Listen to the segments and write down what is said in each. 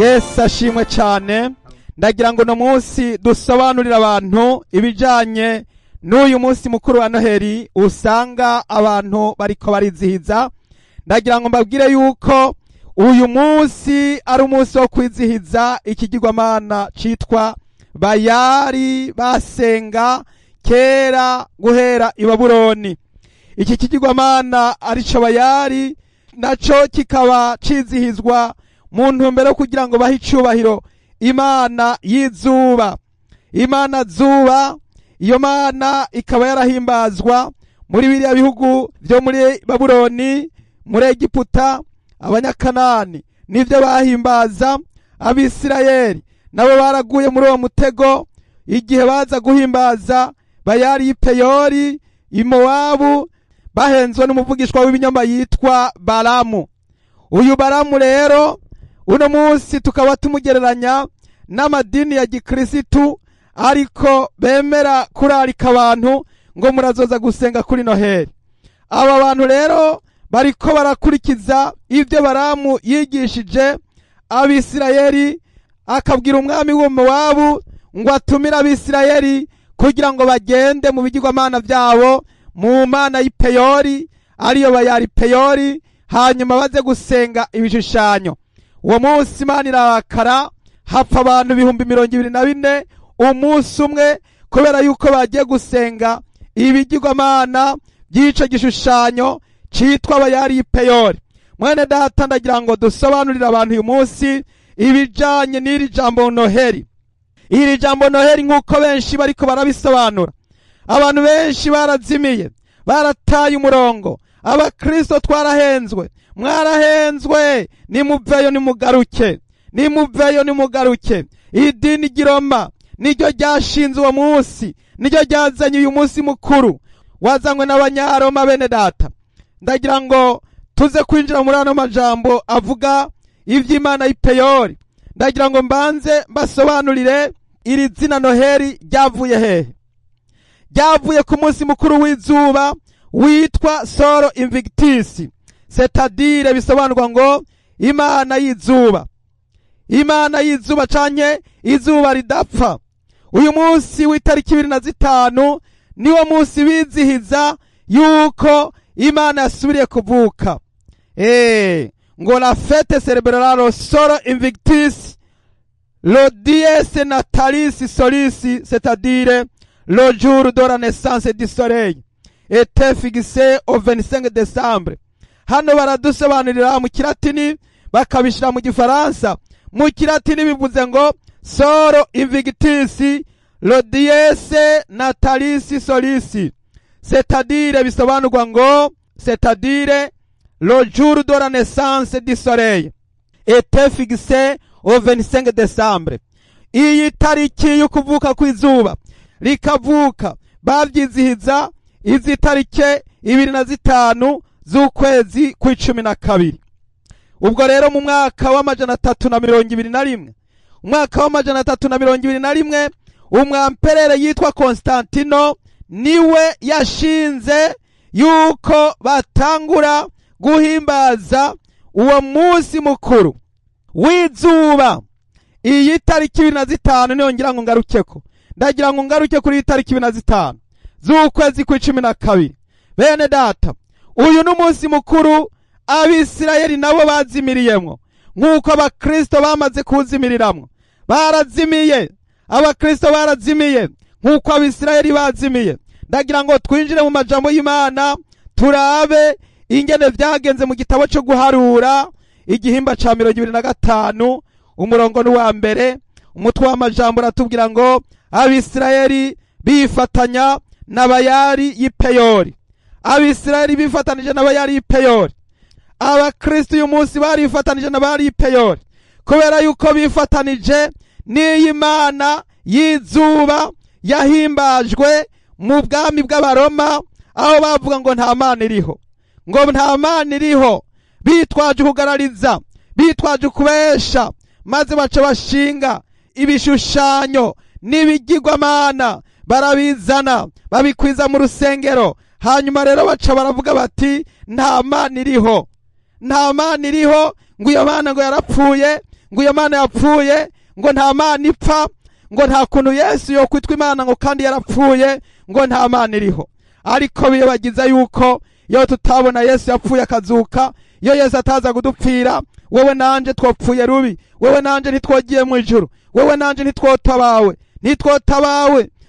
Yesu ashimwe cyane. Ndagira ngo no munsi dusobanurira abantu ibijanye n'uyu munsi mukuru wa Noheli usanga abantu bariko barizihiza. Ndagira ngo mbabwire yuko uyu munsi ari umunsi wo kwizihiza ikigirwamana citwa Bayali basenga kera guhera i Babuloni. Iki kigirwamana arico Bayali naco kikaba cizihizwa mu ntumbero yo kugira ngo bahe icubahiro Imana y'izuba. Imana zuba, iyo mana ikaba yarahimbazwa muri biriya bihugu byo muri Babuloni, muri Egiputa. Abanyakanani nivyo bahimbaza. Abisirayeli nabo baraguye muri uwo mutego igihe baza guhimbaza Bayali y'i Peyori i Mowabu, bahenzwe n'umuvugishwa w'ibinyoma yitwa Balamu. Uyu Balamu rero uno munsi tukaba tumugereranya n'amadini ya gikristu, ariko bemera kurarika abantu ngo murazoza gusenga kuri Noheli. Aba bantu rero bariko barakurikiza ivyo Balamu yigishije Abisirayeli, akabwira umwami w'u Mowabu ngo atumire Abisirayeli kugira ngo bagende mu bigirwamana vyabo mu mana y'i Peyori, ariyo Bayali Peyori, hanyuma baze gusenga ibishushanyo. Uwo munsi Imana irarakara, hapfa abantu 24,000 umunsi umwe, kubera yuko bagiye gusenga ibigirwamana by'ico gishushanyo citwa Bayali y'i Peyori. Mwene data, ndagira ngo dusobanurire abantu uyu munsi ibijanye n'iri jambo Noheli. Iri jambo Noheli nk'uko benshi bariko barabisobanura, abantu benshi barazimiye, barataye umurongo. Abakristo twarahenzwe, mwarahenzwe, nimuveyo nimugaruke, nimuveyo nimugaruke. Idini ry'Iroma niryo ryashinze uwo munsi, niryo ryazanye uyu munsi mukuru wazanywe n'abanyaroma. Bene data, ndagira ngo tuze kwinjira muri ano majambo avuga ivy'Imana y'i Peyori. Ndagira ngo mbanze mbasobanurire iri zina Noheli ryavuye hehe. Ryavuye ku munsi mukuru w'izuba witwa Solo Invictus, c'est-à-dire bisobanurwa ngo Imana y'izuba. Imana y'izuba canke izuba ridapfa. Uyu munsi w'itariki 25 niwo munsi bizihiza yuko Imana yasubiriye kuvuka. Ngo la fête célébrera le Solo Invictus, le dies natalis solis, c'est-à-dire le jour de la naissance du soleil, était fixé au 25 décembre. Hano baradusobanurira mu kilatini bakabishira mu gifaransa. Mu kilatini bivuze ngo Solo Invictus, le dies natalis solis, c'est-à-dire bisobanurwa ngo c'est-à-dire le jour de la naissance du soleil, était fixé au 25 décembre. Iyi tariki yo kuvuka kw'izuba rikavuka bavyizihiza izi tarike 25 z'ukwezi kw'icumi. Ubwo rero mu mwaka wa 321, umwaka wa 321, umwamperere yitwa Konstantino niwe yashinze yuko batangura guhimbaza uwo munsi mukuru w'izuba. Iyi tariki 25 niyo ngira ngo ngarukeko. Ndagira ngo ngaruke kuri iyi tariki 25 z'ukwezi kw'icumi. Bene data, uyu n'umunsi mukuru Abisirayeli nabo bazimiriyemwo nk'uko abakristo bamaze kuzimiriramwo. Barazimiye, abakristo barazimiye nk'uko Abisirayeli bazimiye. Ndagira ngo twinjire mu majambo y'Imana turabe ingene vyagenze mu gitabo cyo guharura igihimba ca 25 umurongo n'uwa mbere. Umutwe w'amajambo ratubwira ngo Abisirayeli bifatanya na Bayali y'i Peyori. Abisirayeli bifatanije na Bayali y'i Peyori. Abakristo uyu munsi barifatanije na Bayali y'i Peyori kubera yuko bifatanije n'Imana y'izuba yahimbajwe mu bwami bw'Abaroma, aho bavuga ngo nta mana iriho, ngo nta mana iriho. Bitwaje kugarariza, bitwaje kubesha, maze baca bashinga ibishushanyo n'ibigirwamana, barabizana babikwiza mu rusengero. Hanyuma rero baca baravuga bati nta mana iriho, nta mana iriho, ngo iyo mana ngo yarapfuye, ngo iyo mana yapfuye, ngo nta mana ipfa, ngo nta kuntu Yesu yo kwitwa imana ngo kandi yarapfuye, ngo nta mana iriho. Ariko bibagiza yuko iyo tutabona Yesu yapfuye akazuka, iyo Yesu ataza kudupfira, wewe nanje twopfuye rubi, wewe nanje ntitwogiye mu ijuru, wewe nanje ntitwotabawe.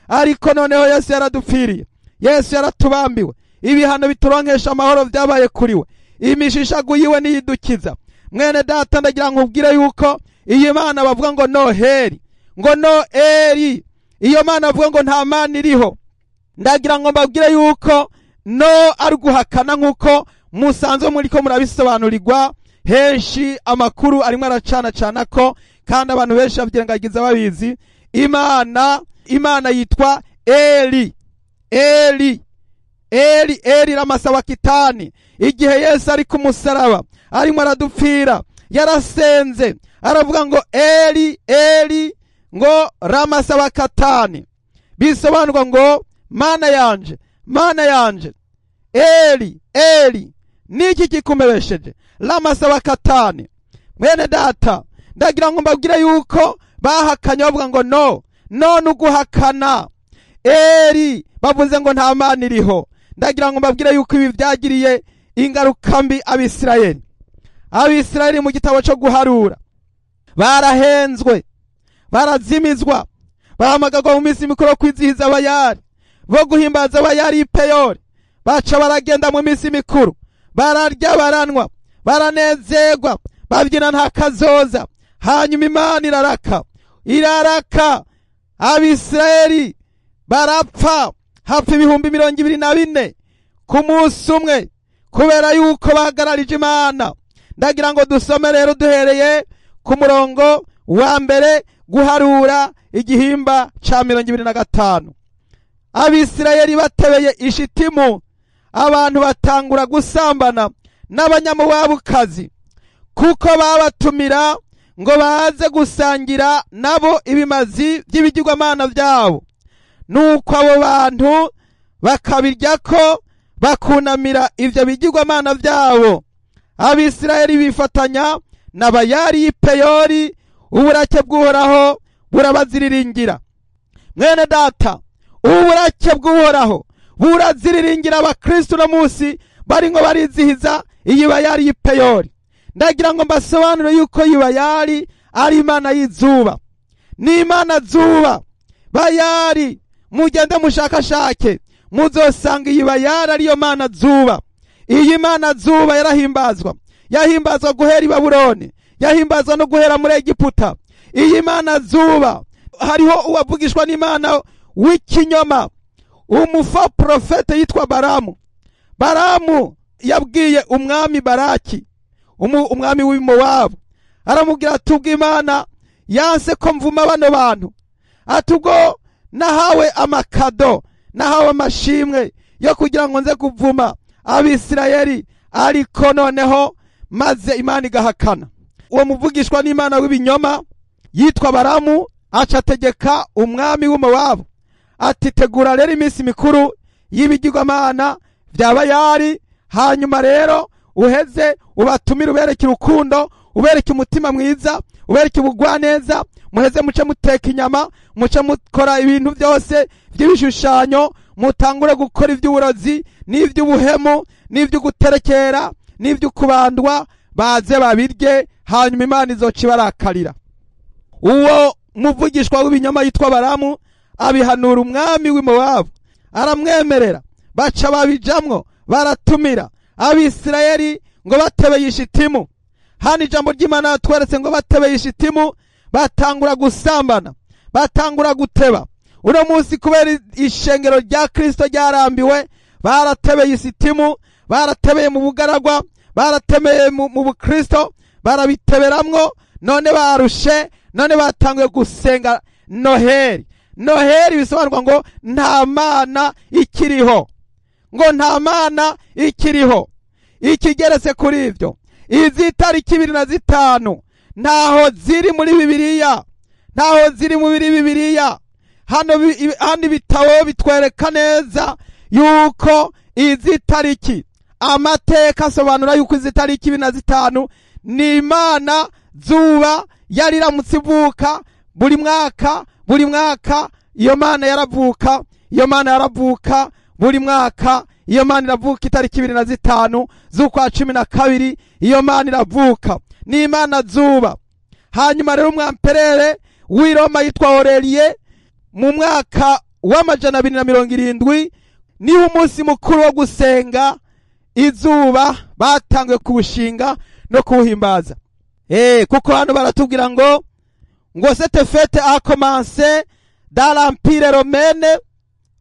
Ariko noneho Yesu yaradupfiriye, Yesu yaratubambiwe, ibihano bituronkesha amahoro vyabaye kuri we, imishishago yiwe niyidukiza. Mwene data, ndagira nkubwire yuko iyi mana bavuga ngo Noheri, ngo Noeli, iyo mana bavuga ngo nta mana iriho, ndagira ngo mbabwire yuko no ari guhakana nk'uko musanzwe muriko murabisobanurirwa henshi, amakuru arimwe aracana ko, kandi abantu benshi bavyirengagiza babizi. Imana yitwa Eli Ramasawakitani. Igihe Yesu ari ku musaraba arimo aradupfira, yarasenze aravuga ngo Eli ngo Ramasawakatani, bisobanurwa ngo mana yanje. Eli niki kikumebesheje? Ramasawakatani. Mwene data, ndagira ngo mbabwire yuko bahakanye bavuga ngo no nuguhakana. Eli bavuze ngo nta mana iriho. Ndagira ngo mbabwire yuko ibi vyagiriye ingaruka mbi Abisirayeli mu gitabo cyo guharura. Barahenzwe, barazimizwa, bahamagagwa mu minsi mikuru yo kwizihiza abayari, bo guhimbaza abayari y'ipeyori. Baca baragenda mu minsi mikuru, bararya baranwa, baranezerwa, babyina nta kazoza. Hanyuma Imana iraraka, Abisirayeli barapfa, hapfa 24,000 ku munsi umwe, kubera yuko bahagararije Imana. Ndagira ngo dusome rero duhereye ku murongo wa mbere, guharura igihimba ca 25. Abisirayeli batebeye ishitimu, abantu batangura gusambana n'abanyamuwabukazi, kuko babatumira ngo baze gusangira nabo ibimazi by'ibigirwamana byabo. Nuko abo bantu bakabiryako, bakunamira ivyo bigirwamana byabo. Abisirayeli bifatanya n'abayari y'ipeyori, uburake bw'Uhoraho burabaziriringira. Mwene data, uburake bw'Uhoraho buraziriringira abakristo no munsi bari ngo barizihiza iyi bayari y'ipeyori. Ndagira ngo mbasobanure yuko iyi bayari ari imana y'izuba, ni imana zuba. Bayari mugende mushakashake, muzosanga iyi bayari ariyo mana zuba. Iyi mana zuba yahimbazwa guhera i Babuloni, yahimbazwa no guhera muri Egiputa. Iyi mana zuba, hariho uwavugishwa n'Imana w'ikinyoma, umufa profete yitwa Baramu yabwiye umwami Baraki, umwami w'Imowabu, aramubwira ati ubwo Imana yanse ko mvuma bano bantu, ati ubwo nahawe amakado, nahawe amashimwe yo kugira ngo nze kuvuma Abisirayeli, ariko noneho maze Imana igahakana. Uwo muvugishwa n'Imana w'ibinyoma yitwa Baramu aca ategeka umwami w'Imowabu ati tegura rero iminsi mikuru y'ibigirwamana vya Bayari, hanyuma rero uheze ubatumire, ubereke urukundo, ubereke umutima mwiza, ubereke ubugwaneza, muheze muce muteka inyama, muce mukora ibintu byose by'ibishushanyo, mutangure gukora iby'uburozi n'ivy'ubuhemu n'ivy'uguterekera n'ivy'ukubandwa, baze babirye, hanyuma Imana izoca ibarakarira. Uwo muvugishwa w'ibinyoma yitwa Baramu abihanura umwami w'Imowabu, aramwemerera, baca babijamwo, baratumira Abisirayeli ngo batebeye ishitimu. Hano ijambo ry'Imana tweretse ngo batebeye ishitimu, batangura gusambana, batangura guteba. Uno munsi kubera ishengero rya Kristo ryarambiwe, baratebeye ishitimu, baratebeye mu bugaragwa, baratebeye mu bukristo, barabiteberamwo, none barushe, none batanguye gusenga Noheri bisobanurwa ngo nta mana ikiriho, ngo nta mana ikiriho. Ikigeretse kuri ivyo, izi tariki 25 ntaho ziri muri Bibiliya, ntaho ziri mu Bibiliya. Hano bitabo bitwereka neza yuko izi tariki, amateka asobanura yuko izi tariki 25 ni Imana zuba yari iramutse ivuka buri mwaka iyo mana yaravuka, buri mwaka iyo mana iravuka itariki 25 z'ukwa 12 iyo mana iravuka, ni imana zuba. Hanyuma rero umwamperere w'i Roma yitwa Aureliye mu mwaka w'amajana 270 niho umunsi mukuru wo gusenga izuba batanguye kuwushinga no kuwuhimbaza. Kuko hano baratubwira ngo cette fête a commencé dans l'Empire romain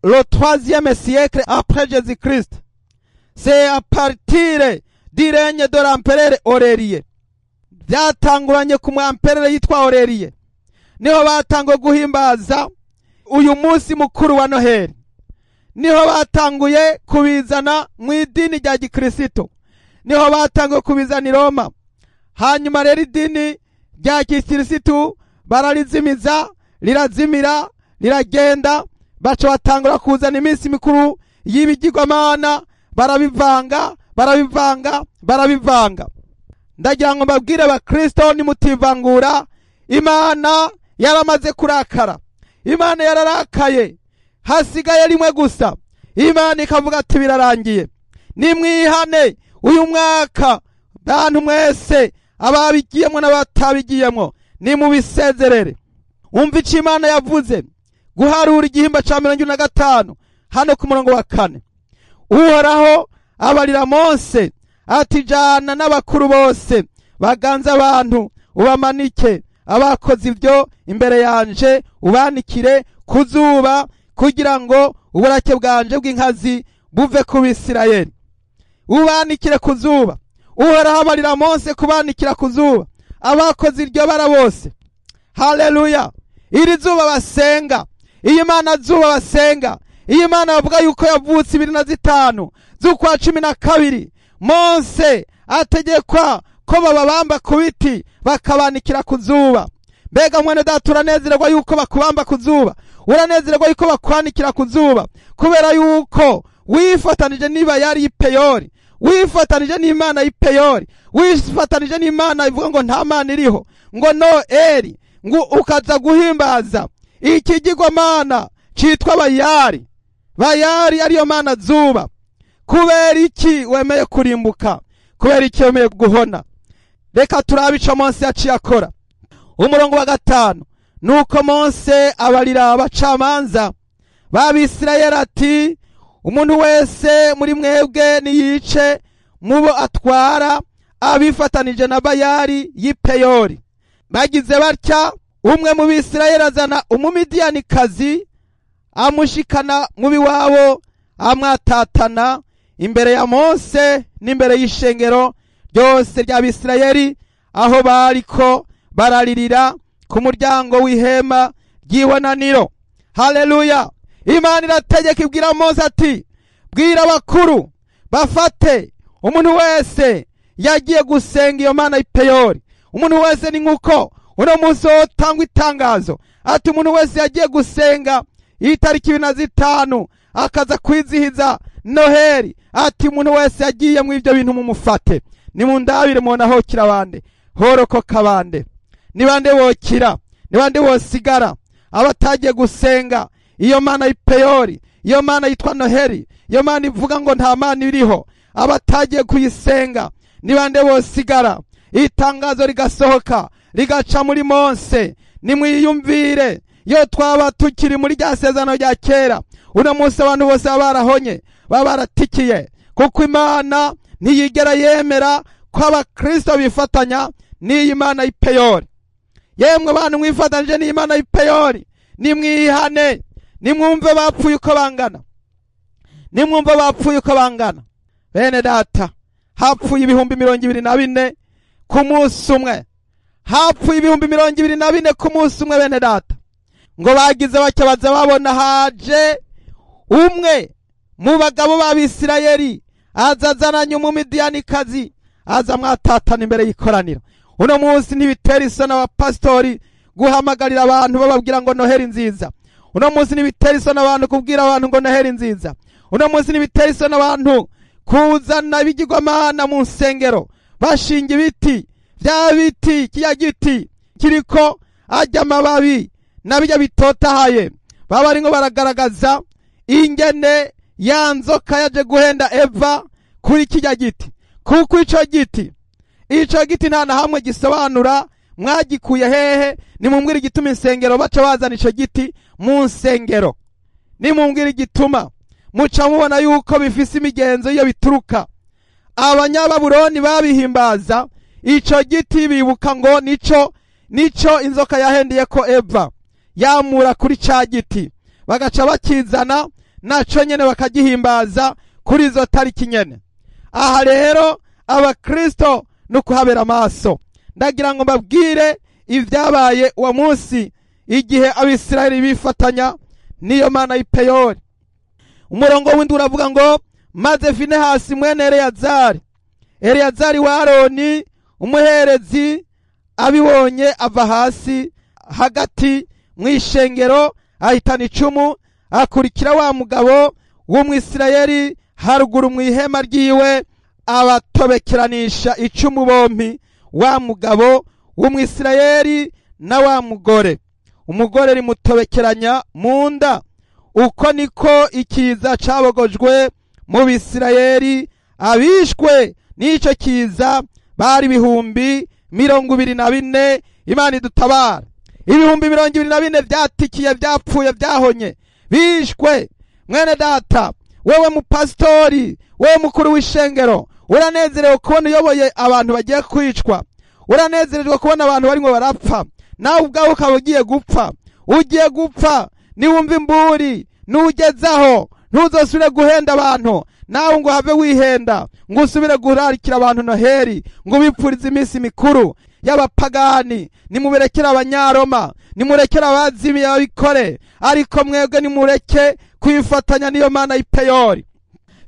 le 3e siècle après Jésus-Christ. C'est à partir du règne de l'empereur Aureliye. Byatanguranye ku mwamperere yitwa Aureliye niho batanguye guhimbaza uyu munsi mukuru wa Noheli, niho batanguye kubizana mu idini rya Gikristo, niho batanguye kubizana i Roma. Hanyuma rero idini rya Gikristo bararizimiza, lirazimira, liragenda, baca batangura kuzana iminsi mikuru y'ibigirwamana, barabivanga. Ndagira ngo mbabwire abakristo nimutivangura, imana yaramaze kurakara, imana yararakaye, hasigaye rimwe gusa, imana ikavuga ati birarangiye. Nimwihane uyu mwaka, bantu mwese ababigiyemo n'abatabigiyemo, nimubisezerere. Umva icyo imana yavuze, guharura igihimba ca 45 hano ku murongo wa 4. Uhoraho abarira Mose ati jana n'abakuru bose baganza abantu ubamanike, abakoze ibyo imbere yanje ubanikire ku zuba, kugira ngo uburake bwanje bw'inkazi buve ku Bisirayeli. Ubanikire ku zuba. Uhoraho abarira Mose kubanikira ku zuba abakoze iryo bara bose. Haleluya! Iri zuba basenga, iyi mana zuba basenga, iyi mana bavuga yuko yavutse 2005 z'ukwa 12, Mose ategekwa ko bababamba ku biti bakabanikira ku zuba. Mbega mwene data, uranezerwa yuko bakubamba ku zuba? Uranezerwa yuko bakwanikira ku zuba? Kubera yuko wifatanije niba yari Peyori, wifatanije n'imana y'Peyori, wifatanije n'imana ivuga ngo nta mana iriho, ngo Noeli, ngo ukaza guhimbaza ikigirwamana citwa Bayali. Bayali ariyo mana zuba. Kubera iki wemeye kurimbuka? Kubera iki wemeye guhona? Reka turabica Mose yaciye akora. Umurongo wa 5, nuko Mose abarira abacamanza b'Abisirayeli ati, umuntu wese muri mwebwe niyice mubo atwara abifatanije na Bayali y'Ipeyori. Bagize batya, umwe mu Bisirayeli azana umumidiyanikazi amushikana mu biwabo, amwatatana imbere ya Mose n'imbere y'ishengero ryose ry'Abisirayeli, aho bariko bararirira ku muryango w'ihema ry'ibonaniro. Haleluya! Imana irategeka ibwira Mose ati, bwira abakuru bafate umuntu wese yagiye gusenga iyo mana y'Ipeyori. Umuntu wese ni nkuko uno munsi wotangwa itangazo ati umuntu wese yagiye gusenga itariki 25 akaza kwizihiza Noheli, ati umuntu wese yagiye mu ivyo bintu mumufate. Nimundabire mubona ho kirabande horokoka bande, ni bande bokira, ni bande bosigara abatagiye gusenga iyo mana y'Ipeyori, iyo mana yitwa Noheli, iyo mana ivuga ngo nta mana iriho, abatagiye kuyisenga ni bande bosigara? Itangazo rigasohoka rigaca muri Mose. Nimwiyumvire yo twaba tukiri muri rya sezerano rya kera, uno munsi abantu bose barahonye, baratikiye, kuko Imana ntiyigera yemera ko abakristo bifatanya n'iyi mana y'Ipeyori. Yemwe bantu mwifatanije n'iyi mana y'Ipeyori, nimwihane, nimwumve bapfuye uko bangana, nimwumve bapfuye uko bangana. Bene data, hapfuye 24,000 ku munsi umwe, hapfuye 24,000 ku munsi umwe. Bene data, ngo bagize bake baza babona haje umwe mu bagabo b'Abisirayeli, azazananye umumidiyanikazi, aza mwatatana imbere y'ikoraniro. Uno munsi ntibitera isoni abapasitori guhamagarira abantu bababwira ngo Noheli nziza. Uno munsi ntibitera isoni abantu kubwira abantu ngo Noheli nziza. Uno munsi ntibitera isoni abantu kuzana ibigirwamana mu nsengero, bashinga ibiti, bya biti, kiya giti bikiriko ajya amababi nabijya bitotahaye baba ari ngo baragaragaza ingene ya nzoka yaje guhenda Eva kuri kijya giti, kuko ico giti nta na hamwe gisobanura mwagikuye hehe. Nimumbwire igituma insengero baca bazana ico giti mu nsengero, nimumbwire igituma muca mubona yuko bifise imigenzo iyo bituruka. Abanyababuloni babihimbaza ico giti, bibuka ngo nico inzoka yahendiye ko Eva, yamura kuri ca giti, bagaca bakizana naco nyene bakagihimbaza kuri izo tariki nyene. Aha rero abakristo no kuhabera amaso. Ndagira ngo mbabwire ivyabaye uwo munsi igihe Abisirayeli bifatanya niyo mana y'Ipeyori. Umurongo w'indi uravuga ngo maze Finehasi mwene Eleyazari wa Aroni umuherezi abibonye ava hasi hagati mw'ishengero, ahitana icumu akurikira wa mugabo w'Umwisirayeli haruguru mw'ihema ryiwe, abatobekeranisha icumu bompi, wa mugabo w'Umwisirayeli na wa mugore. Umugore rimutobekeranya mu nda. Uko niko ikiza cabogojwe mu Bisirayeli. Abishwe n'ico kiza bari 24,000. Imana idutabara. 24,000 vyatikiye, vyapfuye, vyahonye, bishwe. Mwene data, wewe mupastori, wewe mukuru w'ishengero, uranezerewe kubona uyoboye abantu bagiye kwicwa, uranezerejwe kubona abantu barimo barapfa, nawe ubwawe ukaba ugiye gupfa. Niwumva imburi nugezaho ntuzosubire guhenda abantu, nawe ngo have wihenda ngo usubire guharikira abantu Noheri, ngo bipfurize iminsi mikuru y'abapagani. Nimuberekera Abanyaroma, nimurekera abazimiye abikore, ariko mwebwe nimureke kwifatanya niyo mana y'Ipeyori.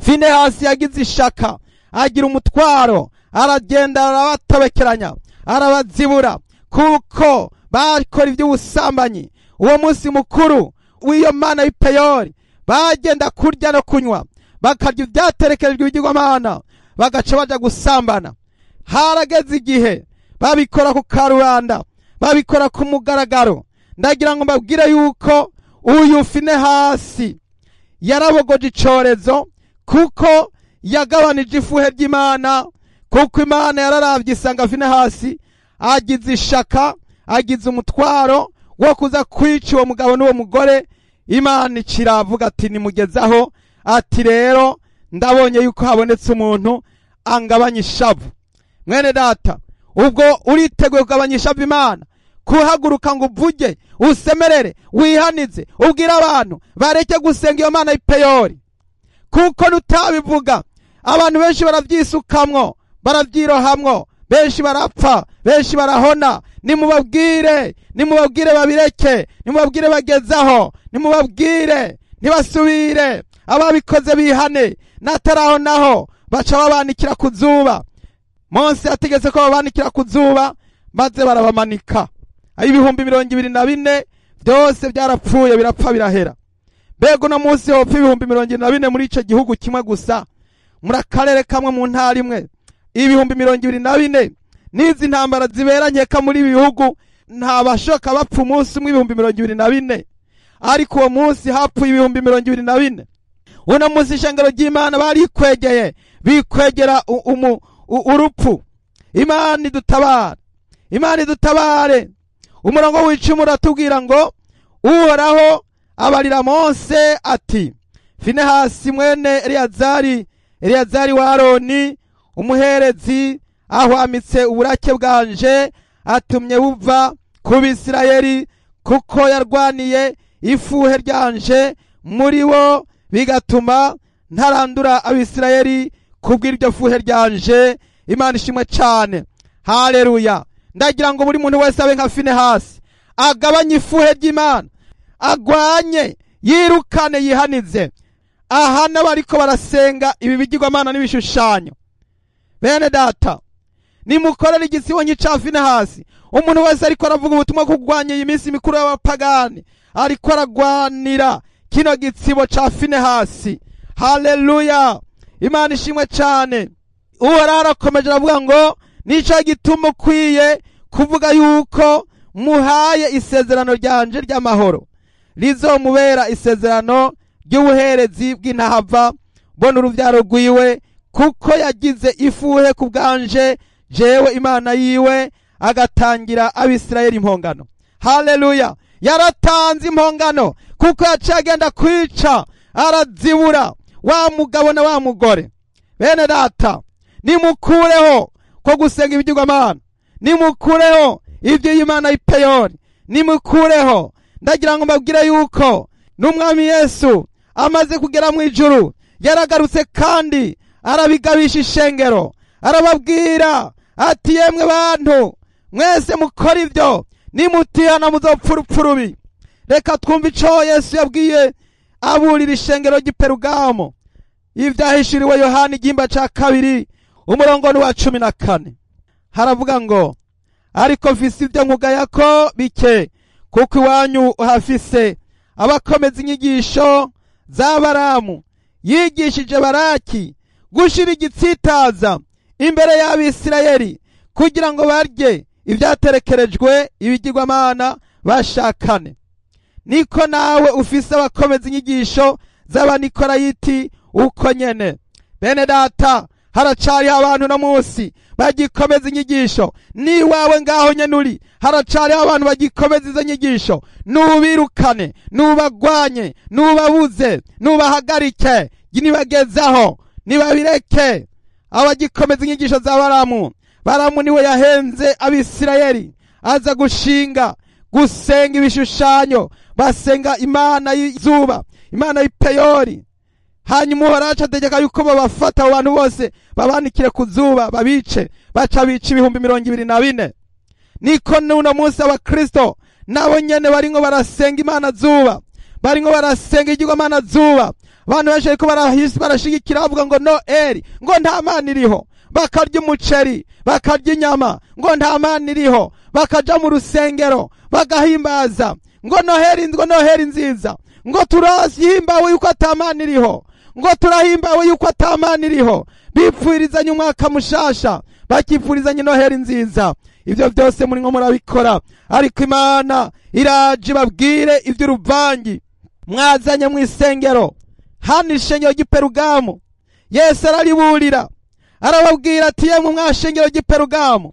Finehasi yagize ishaka, agira umutwaro, aragenda arabatobekeranya, arabazibura, kuko bakora iby'ubusambanyi. Uwo munsi mukuru w'iyo mana y'Ipeyori bagenda kurya no kunywa, bakarya ibyaterekerejwe ibigirwamana, bagaca baja gusambana. Harageze igihe babikora ku karubanda, babikora ku mugaragaro. Ndagira ngo mbabwire yuko uyu Finehasi yarabogoje icorezo, kuko yagabanije ifuhe ry'Imana, kuko Imana yararavye isanga Finehasi agize ishaka, agize umutwaro wo kuza kwica uwo mugabo n'uwo mugore. Imana ikiravuga ati nimugezaho, ati rero ndabonye yuko habonetse umuntu angabanya ishavu. Mwene data, ubwo uriteguye kugabanya ishavu Imana, kuhaguruka ngo uvuge, usemerere, wihanize, ubwira abantu bareke gusenga iyo mana y'Ipeyori, kuko nutabivuga abantu benshi baravyisukamwo, baravyirohamwo, benshi barapfa, benshi barahona. Nimubabwire babireke, nimubabwire bagezaho, nimubabwire ntibasubire, ababikoze bihane. Nataraho naho baca babanikira ku zuba. Mose yategetse ko babanikira ku zuba, maze barabamanika. 24,000 byose byarapfuye, birapfa birahera. Mbego no munsi hopfa 24,000 muri ico gihugu kimwe gusa, muri akarere kamwe mu ntara imwe. 24,000 nizi ntambara zibera nkeka muri bihugu, nta bashoka bapfa umunsi umwe 24,000, ariko uwo munsi hapfuye 24,000. Uno munsi ishengero ry'Imana barikwegeye, bikwegera urupfu. Imana idutabare. Umurongo w'icumi uratubwira ngo Uhoraho abarira Mose ati, Finehasi mwene Eleyazari wa Aroni umuherezi ahwamitse uburake bwanje, atumye buva ku Bisirayeli, kuko yarwaniye ifuhe ryanje muri bo, bigatuma ntarandura Abisirayeli kubw'iryo fuhe ryanje. Imana ishimwe cyane. Haleluya. Ndagira ngo buri muntu wese abe nka Finehasi, agabanye ifuhe ry'Imana, agwanye, yirukane, yihanize, ahana bariko barasenga ibi bigirwamana n'ibishushanyo. Bene data, nimukorera igisibonye ca Finehasi. Umuntu wese ariko aravuga ubutumwa kugwanya iyi minsi mikuru y'abapagani, ariko aragwanira kino gitsibo ca Finehasi. Haleluya. Imana ishimwe cyane. Uhoraho arakomeje aravuga ngo nico gituma ukwiye kuvuga yuko muhaye isezerano ryanje ry'amahoro rizomubera isezerano ry'ubuherezi bw'intahava mbona uruvyaro rwiwe, kuko yagize ifuhe ku bwanje jewe Imana yiwe, agatangira Abisirayeli impongano. Haleluya! Yaratanze impongano kuko yaciye agenda kwica arazibura wa mugabo na wa mugore. Bene data, nimukureho ko gusenga ibigirwamana, nimukureho ivy'Imana y'Ipeyori, nimukureho. Ndagira ngo mbabwire yuko n'umwami Yesu amaze kugera mu ijuru yaragarutse kandi arabigabisha ishengero, arababwira ati yemwe bantu mwese mukora ivyo nimutihana muzopfa urupfu rubi. Reka twumve ico Yesu yabwiye aburira ishengero ry'i Perugamo. Ivyahishuriwe Yohana igihimba ca 2 umurongo wa 14. Haravuga ngo, ariko mfise ivyo nkugayako bike, kuko iwanyu hafise abakomeza inyigisho za Baramu, yigishije Baraki gushira igitsitaza imbere y'Abisirayeli, kugira ngo barye ivyaterekerejwe ibigirwamana bashakane. Niko nawe ufise abakomeza inyigisho z'Abanikorayiti uko nyene. Bene data, haracari abantu no munsi bagikomeza inyigisho. Ni wawe ngaho nyene uri, haracari abantu bagikomeza izo nyigisho. Nubirukane, nubagwanye, nubabuze, nubahagarike, nibagezaho, nibabireke. Abagikomeza inyigisho za Baramu, Baramu niwe yahenze Abisirayeli aza gusenga ibishushanyo, basenga imana y'izuba, imana y'Ipeyori. Hanyuma Uhoraho ategeka yuko babafata abo bantu bose babanikire ku zuba babice, baca bica 24,000. Niko n'uno munsi abakristo nabo nyene baringo barasenga imana zuba, baringo barasenga igirwamana zuba. Abantu benshi ariko barashigikira bavuga ngo Noeli, ngo nta mana iriho, bakarya umuceri, bakarya inyama, ngo nta mana iriho, bakaja mu rusengero bagahimbaza ngo Noheli nziza, ngo turahimbawe yuko atamana iriho, ngo turahimbawe yuko atamana iriho. Bipfurizanye umwaka mushasha, bakipfurizanye Noheli nziza. Ivyo byose muri nko murabikora, ariko Imana iraje babwire ivy'uruvangi mwazanye mu isengero. Hano ishengero ry'i Perugamo, Yesu arariburira arababwira ati yemwe mwashengero ry'i Perugamo.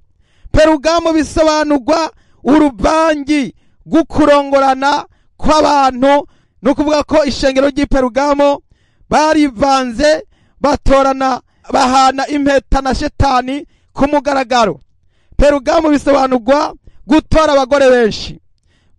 Perugamo bisobanurwa uruvangi gukurongorana kw'abantu. Nukuvuga ko ishengero ry'i Perugamo barivanze, batorana, bahana impeta na Shetani ku mugaragaro. Perugamo bisobanurwa gutora abagore benshi.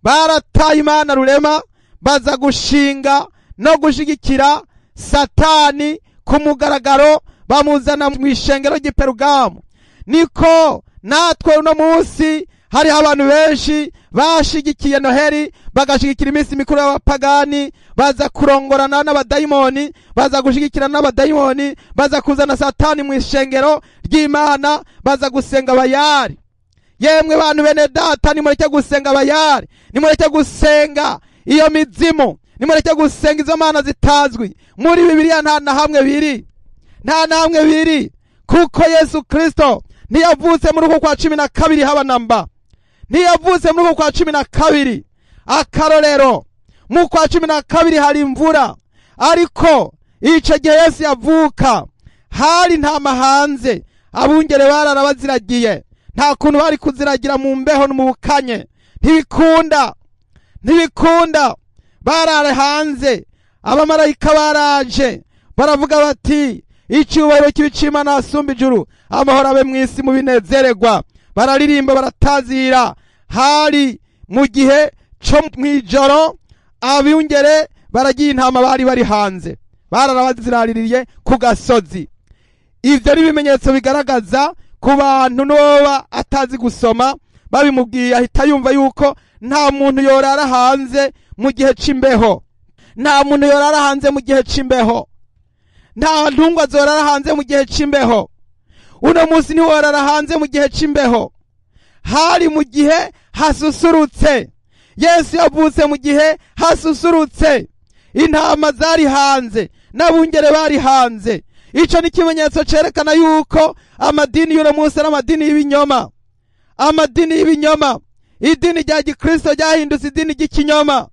Barataye Imana rurema, baza gushinga no gushigikira Satani ku mugaragaro, bamuzana mu ishengero ry'i Perugamo. Niko natwe uno munsi hari abantu benshi bashigikiye Noheli, bagashigikira iminsi mikuru y'abapagani, baza kurongorana n'abadayimoni, baza gushigikira n'abadayimoni, baza kuzana Satani mu ishengero ry'Imana, baza gusenga Bayali. Yemwe bantu bene data, nimureke gusenga Bayali, nimureke gusenga iyo mizimu, nimureke gusenga izo mana zitazwi. Muri Bibiliya nta na hamwe biri, kuko Yesu Kristo ntiyavutse muri uko kwa 12 haba namba, ntiyavutse muri uko kwa 12. Akarorero, mu kwa 12 hari imvura, ariko ico gihe Yesu yavuka hari ntama hanze, abungere barara baziragiye. Nta kuntu bari kuziragira mu mbeho no mu bukanye, ntibikunda. Barare hanze, abamarayika baraje baravuga bati icyubahiro cy'Imana asumba ijuru, amahoro abe mu isi mu binezererwa. Bararirimba, baratazira. Hari mu gihe cyo mwijoro, abungere baragiye intama bari hanze, barara baziraririye ku gasozi. Ivyo ni ibimenyetso bigaragaza ku bantu noba atazi gusoma, babimubwiye ahita yumva yuko nta muntu yorara hanze mu gihe c'imbeho, nta muntu yorara hanze mu gihe c'imbeho, nta ntungwa zorara hanze mu gihe c'imbeho. Uno munsi ntiworara hanze mu gihe c'imbeho, hari mu gihe hasusurutse. Yesu yavutse mu gihe hasusurutse, intama zari hanze n'abungere bari hanze. Ico ni kimenyetso cerekana yuko amadini y'uno munsi ari amadini y'ibinyoma, amadini y'ibinyoma. idini rya gikristo ryahindutse idini ry'ikinyoma.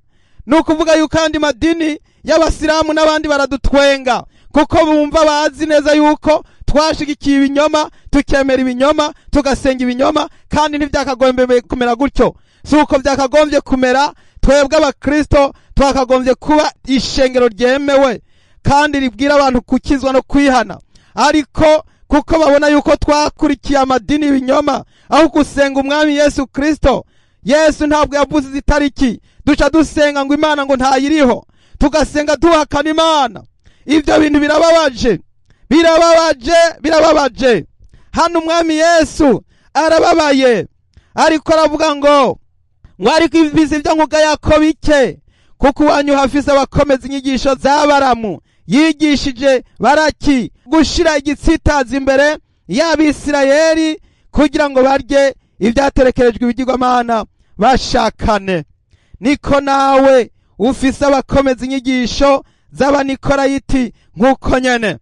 Ni ukuvuga yuko andi madini y'abasilamu n'abandi baradutwenga kuko bumva bazi neza yuko twashigikiye ibinyoma, tukemera ibinyoma, tugasenga ibinyoma, kandi ntibyakagombye kumera gutyo. Si uko byakagombye kumera. Twebwe abakristo twakagombye kuba ishengero ryemewe kandi ribwira abantu kukizwa no kwihana, ariko kuko babona yuko twakurikiye amadini y'ibinyoma aho gusenga umwami Yesu Kristo. Yesu ntabwo yavuze izitariki, duca dusenga ngo Imana ngo ntayiriho, tugasenga duhakana Imana. Ibyo bintu birababaje. Hano umwami Yesu arababaye, ariko aravuga ngo ariko ibizi byo nkugayako bike, kuko uwanyu hafise abakomeza inyigisho za Balamu yigishije Baraki gushira igitsitazi imbere y'Abisirayeli kugira ngo barye ibyaterekerejwe ibigirwamana bashakane. Niko nawe ufise abakomeza inyigisho z'Abanikorayiti nk'uko nyene.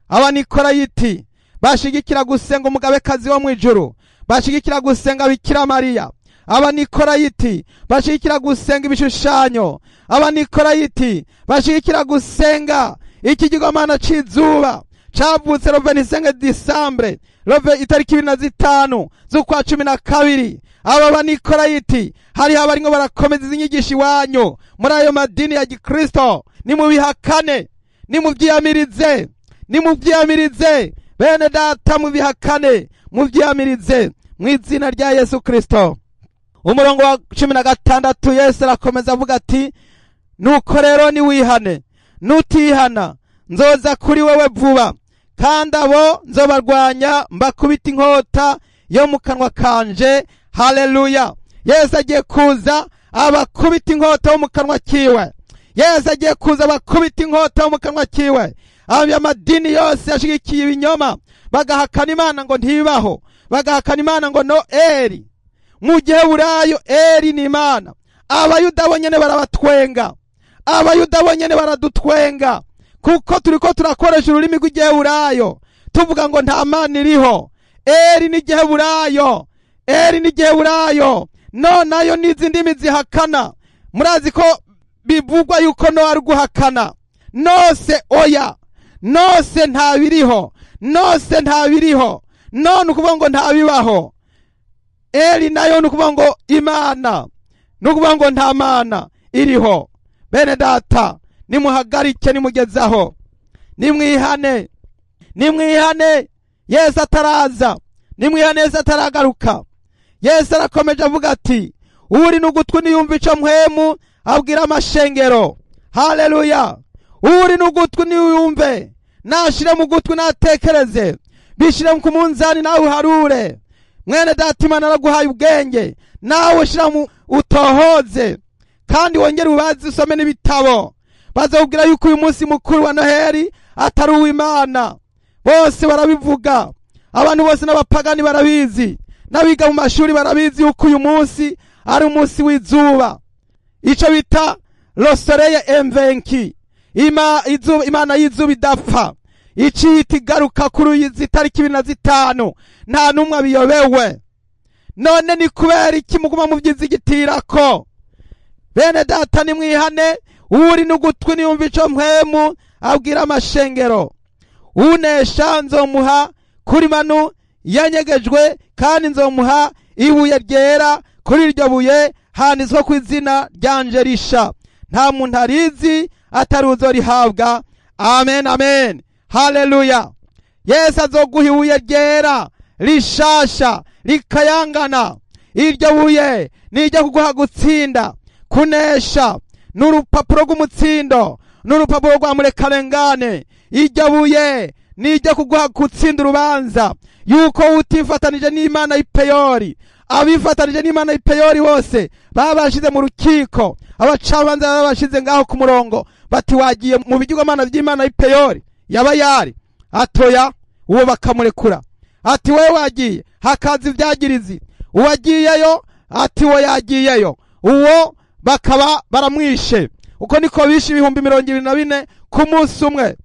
Abanikorayiti bashigikira gusenga umugabekazi wo mwijuru, bashigikira gusenga Bikira Mariya. Abanikorayiti bashigikira gusenga ibishushanyo. Abanikorayiti bashigikira gusenga ikigirwamana c'izuba cavutse le 25 Disambre, itariki 25 z'ukwa 12. Aba banikorayiti hari abaringo barakomeza inyigisho iwanyu muri ayo madini ya gikristo. Nimubihakane, nimuvyamirize bene data, mubihakane, muvyamirize mu izina rya Yesu Kristo. Umurongo wa 16 Yesu arakomeza avuga ati, nuko rero niwihane, nutihana nzoza kuri wewe vuba, kandi abo nzobarwanya mbakubita inkota yo mu kanwa kanje. Haleluya! Yesu agiye kuza abakubita inkota yo mu kanwa kiwe. Yesu agiye kuza abakubita inkota yo mu kanwa kiwe. Amadini yose yashigikiye ibinyoma, bagahakana Imana ngo ntibaho, bagahakana Imana ngo no Eli. Mu Giheburayo Eli ni Imana. Abayuda bonyene barabatwenga, abayuda bonyene baradutwenga kuko turiko turakoresha ururimi rw'Igiheburayo tuvuga ngo nta Mana iriho. Eli ni Giheburayo, Eli ni Giheburayo, no nayo nizi ndimi zihakana. Murazi ko bivugwa yuko no ari guhakana. Nose oya, nose ntabiriho, nose ntabiriho, none ukuvuga ngo ntabibaho. Eli nayo nukuvuga ngo Imana, nukuvuga ngo nta Mana iriho. Bene data, nimuhagarike, nimugezaho, nimwihane, Yesu ataraza, nimwihane Yesu ataragaruka. Yesu arakomeje avuga ati, uri n'ugutwi niyumva ico mpwemu abwira amashengero. Haleluya! Uri n'ugutwi niyumve, nashire mu gutwi natekereze, bishire ku munzani nawe uharure. Mwene data, Imana araguhaye ubwenge, nawe shira mu utohoze, kandi wongere ubazi, usome n'ibitabo. Bazakubwira yuko uyu munsi mukuru wa Noheli atari uw'Imana. Bose barabivuga, abantu bose n'abapagani barabizi, n'abiga mu mashuri barabizi yuko uyu munsi ari umunsi w'izuba, ico bita le soleil invaincu, Imana y'izuba idapfa, icita igaruka kuri izi tariki 25. Nta numwe abiyobewe. None ni kubera iki muguma muvyizigitirako? Bene data, nimwihane, uri n'ugutwi niyumva ico mpwemu abwira amashengero. Unesha nzomuha kuri manu yanyegejwe, kandi nzomuha ibuye ryera, kuri iryo buye handitswe ku izina ryanje risha, nta muntu arizi atari uzorihabwa. Amen, amen. Haleluya! Yesu azoguha ibuye ryera rishasha rikayangana. Iryo buye niryo kuguha gutsinda, kunesha. N'urupapuro rw'umutsindo, n'urupapuro rwa murekarengane. Iryo buye niryo kuguha gutsinda urubanza, yuko utifatanije n'Imana y'Ipeyori. Abifatanije n'Imana y'Ipeyori bose babashize mu rukiko, abacamanza babashize ngaho ku murongo, bati wagiye mu bigirwamana by'Imana y'Ipeyori. Yabayari atoya, uwo bakamurekura. Ati wewe wagiye, hakaza ibyagirizi. Uwagiyeyo ati wo yagiyeyo, uwo bakaba baramwishe. Uko niko bishe 24,000 ku munsi umwe.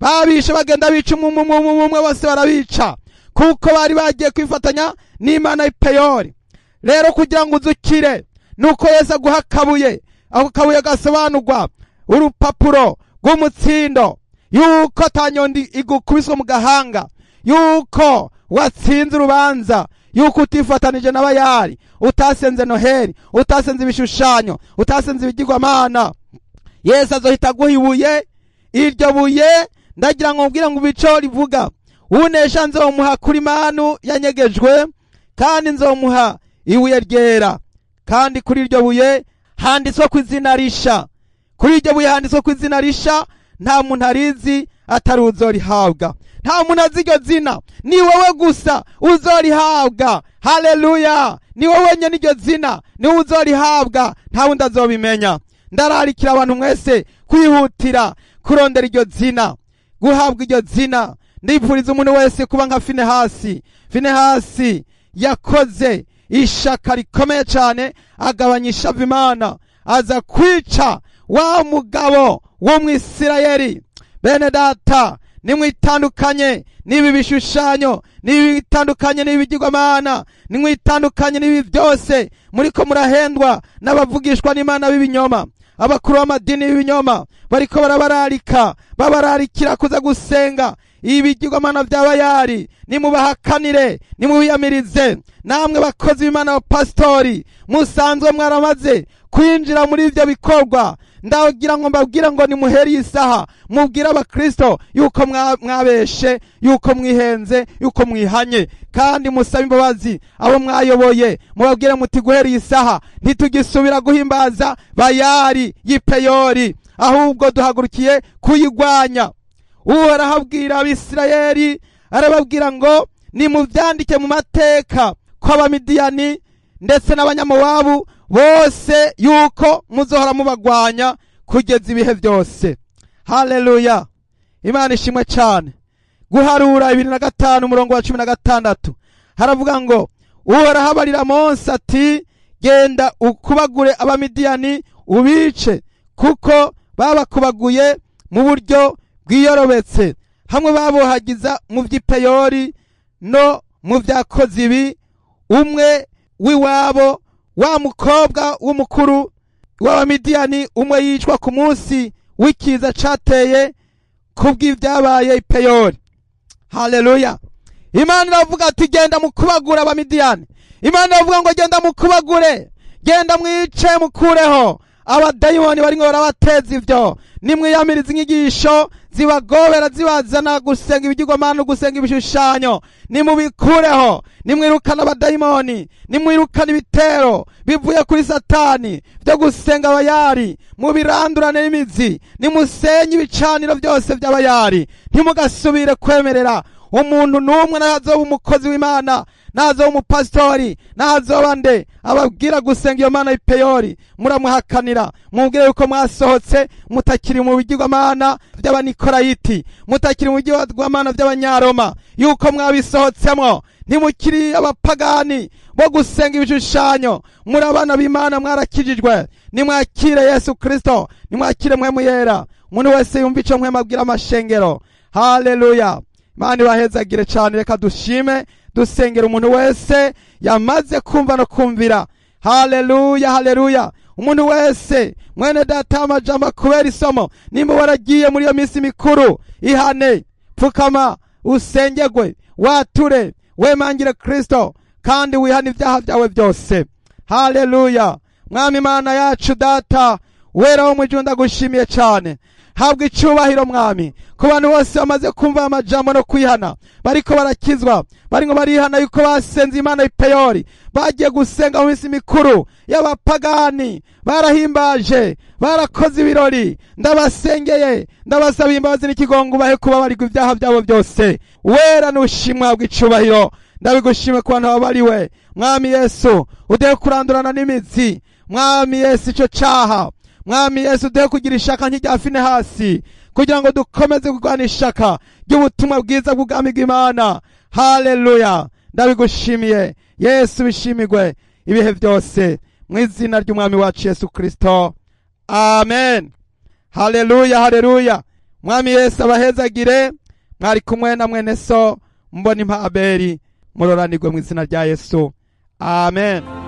Babishe bagenda bica umwe bose barabica, kuko bari bagiye kwifatanya n'Imana y'Ipeyori. rero kugira ngo uzukire nuko Yesu aguha akabuye, ako kabuye gasobanurwa urupapuro rw'umutsindo yuko atanyundi igukubiswe mu gahanga, yuko watsinze urubanza, yuko utifatanije n'abayari, utasenze Noheli, utasenze ibishushanyo, utasenze ibigirwamana. Yesu azohita aguha ibuye, iryo buye ndagira ngo mbwira ngo ibico rivuga, unesha nzomuha kuri manu yanyegejwe, kandi nzomuha ibuye ryera, kandi kuri iryo buye handitswe ku izina risha. Kuri iryo buye handitswe ku izina risha, nta muntu arizi atari uzorihabwa. Nta muntu azi iryo zina, ni wowe gusa uzorihabwa. Haleluya! Ni wowe nyene iryo zina, ni wowe uzorihabwa, nta wundi azobimenya. Ndararikira abantu mwese kwihutira kurondera iryo zina, guhabwa iryo zina. Ndipfuriza umuntu wese kuba nka Finehasi. Finehasi yakoze ishaka rikomeye cyane, agabanya ishavu Imana, aza kwica wa mugabo wo mu Isirayeli. Bene data, nimwitandukanye n'ibi bishushanyo, nimwitandukanye n'ibi bigirwamana, nimwitandukanye n'ibi byose muriko murahendwa n'abavugishwa n'Imana b'ibinyoma. Abakuru b'amadini b'ibinyoma bariko babararikira kuza gusenga ibigirwamana by'abayari. Nimubahakanire, nimubiyamirize. Namwe bakozi b'Imana, pastori, musanzwe mwaramaze kwinjira muri ibyo bikorwa, ndagira ngo mbabwira ngo nimuheri isaha, mubwira abakristo yuko mwabeshe, yuko mwihenze, yuko mwihanye, kandi musaba imbabazi abo mwayoboye. Mubabwire muti guheri isaha ntitugisubira guhimbaza Bayali y'Ipeyori, ahubwo duhagurukiye kuyigwanya. Uhoraho abwira Abisirayeli, arababwira ngo nimuvyandike mu mateka ko Abamidiyani ndetse n'Abanyamowabu bose yuko muzohora mubagwanya kugeza ibihe byose. Haleluya! Imana ishimwe cyane. Guharura 25 umurongo wa 16 haravuga ngo Uhoraho abarira Mose ati, genda ukubagure Abamidiyani ubice, kuko babakubaguye mu buryo bwiyorobetse, hamwe babohagiza mu by'Ipeyori no mu byakoze ibi. Umwe w'iwabo wa mukobwa w'umukuru w'Abamidiyani umwe yicwa ku munsi w'ikiza cateye kubw'ibyabaye Ipeyori. Haleluya! Imana iravuga ati genda mukubagura Abamidiyani. Imana iravuga ngo genda mukubagure, genda mwice, mukureho abadayimoni baringo barabateza ivyo. Nimwiyamiriza inyigisho zibagobera zibazana gusenga ibigirwamana, gusenga ibishushanyo, nimubikureho. Nimwirukana abadayimoni, nimwirukana ibitero bivuye kuri Satani byo gusenga abayari, mubirandurane n'imizi. Nimusenye ibicaniro byose by'abayari, ntimugasubire kwemerera umuntu n'umwe nazoba umukozi w'Imana, nazoba umupastori, nazoba nde ababwira gusenga iyo mana y'Ipeyori. Muramuhakanira, mubwire yuko mwasohotse mutakiri mu bigirwamana by'Abanikorayiti, mutakiri mu bigirwamana by'Abanyaroma, yuko mwabisohotsemo, ntimukiri abapagani bo gusenga ibishushanyo. Muri abana b'Imana, mwarakijijwe. Nimwakire Yesu Kristo, nimwakire mpwemu yera. Umuntu wese yumva ico mpwemu abwira amashengero. Haleluya! Imana ibahezagire cyane. Reka dushime dusengera umuntu wese yamaze kumva no kumvira. Haleluya, haleluya! Umuntu wese mwene data amajambo kubera isomo, nimba waragiye muri iyo minsi mikuru, ihane, pfukama, usengegwe, wature, wemangire Kristo, kandi wihane ibyaha byawe byose. Haleluya! Mwami Imana yacu data wera wo mwijuru, ndagushimiye cyane. Habwa icubahiro Mwami, ku bantu bose bamaze kumva amajambo no kwihana, bariko barakizwa, baringo barihana yuko basenze Imana y'Ipeyori, bagiye gusenga mu minsi mikuru y'abapagani, barahimbaje, barakoze ibirori. Ndabasengeye, ndabasaba imbabazi n'ikigongo bahe kubabarirwa ibyaha byabo byose. Wera nushimwa, habwa icubahiro. Ndabigushime ku bantu babariwe Mwami Yesu, udehe kurandurana n'imizi. Mwami Yesu ico caha, Mwami Yesu udehe kugira ishaka nk'irya Finehasi, kugira ngo dukomeze kurwana ishaka ry'ubutumwa bwiza bw'ubwami bw'Imana. Haleluya! Ndabigushimiye Yesu, bishimigwe ibihe byose, mu izina ry'Umwami wacu Yesu Kristo. Amen. Haleluya, haleluya! Mwami Yesu abahezagire. Mwari kumwe na mwene so Mbonimpa Abeli. Muroranirwe mu izina rya Yesu. Amen.